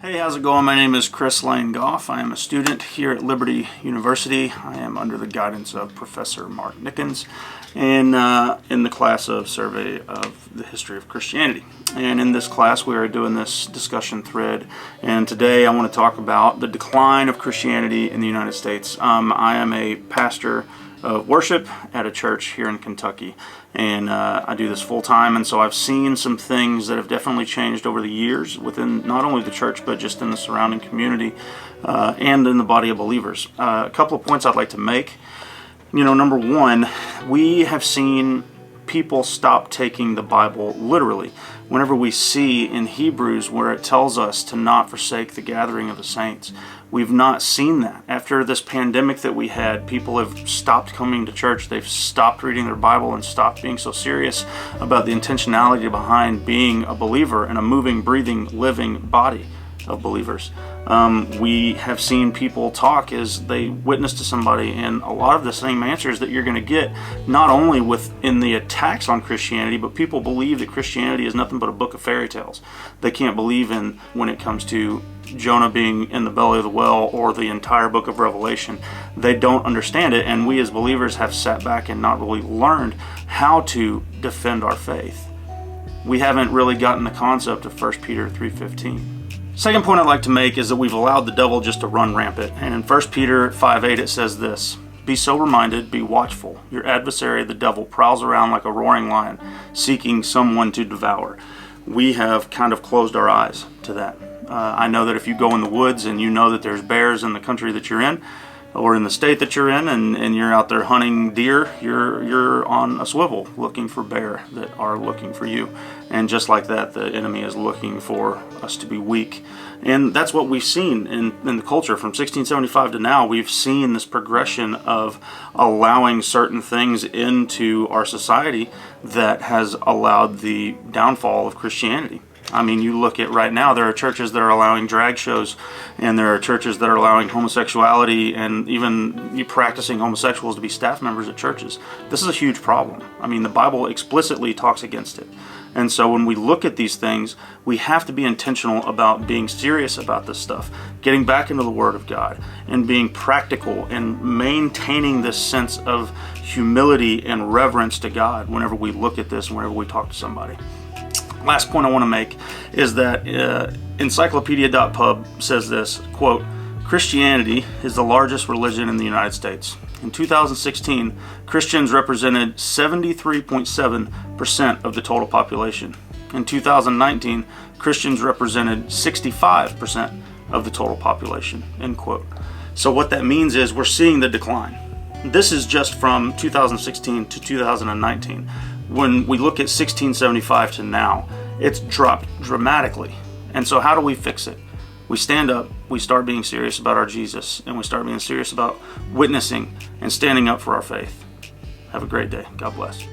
Hey, how's it going? My name is Chris Lane Goff. I am a student here at Liberty University. I am under the guidance of Professor Mark Nickens and in the class of Survey of the History of Christianity. And in this class we are doing this discussion thread, and today I want to talk about the decline of Christianity in the United States. I am a pastor of worship at a church here in Kentucky, and I do this full time, and so I've seen some things that have definitely changed over the years within not only the church but just in the surrounding community and in the body of believers. A couple of points I'd like to make. Number one, we have seen people stop taking the Bible literally. Whenever we see in Hebrews where it tells us to not forsake the gathering of the saints, we've not seen that. After this pandemic that we had, people have stopped coming to church. They've stopped reading their Bible and stopped being so serious about the intentionality behind being a believer in a moving, breathing, living body of believers. We have seen people talk as they witness to somebody, and a lot of the same answers that you're going to get, not only within the attacks on Christianity, but people believe that Christianity is nothing but a book of fairy tales. They can't believe in when it comes to Jonah being in the belly of the whale or the entire book of Revelation. They don't understand it, and we as believers have sat back and not really learned how to defend our faith. We haven't really gotten the concept of 1 Peter 3:15. Second point I'd like to make is that we've allowed the devil just to run rampant. And in 1 Peter 5:8 it says this: "Be sober-minded, be watchful. Your adversary, the devil, prowls around like a roaring lion, seeking someone to devour." We have kind of closed our eyes to that. I know that if you go in the woods and you know that there's bears in the country that you're in, or in the state that you're in, and you're out there hunting deer, you're on a swivel looking for bear that are looking for you. And just like that, the enemy is looking for us to be weak. And that's what we've seen in the culture from 1675 to now. We've seen this progression of allowing certain things into our society that has allowed the downfall of Christianity. I mean, you look at right now, there are churches that are allowing drag shows, and there are churches that are allowing homosexuality and even you practicing homosexuals to be staff members at churches. This is a huge problem. I mean, the Bible explicitly talks against it. And so when we look at these things, we have to be intentional about being serious about this stuff, getting back into the Word of God, and being practical and maintaining this sense of humility and reverence to God whenever we look at this, whenever we talk to somebody. Last point I want to make is that encyclopedia.pub says this, quote, "Christianity is the largest religion in the United States. In 2016, Christians represented 73.7% of the total population. In 2019, Christians represented 65% of the total population," end quote. So what that means is we're seeing the decline. This is just from 2016 to 2019. When we look at 1675 to now, it's dropped dramatically. And so how do we fix it? We stand up, we start being serious about our Jesus, and we start being serious about witnessing and standing up for our faith. Have a great day. God bless.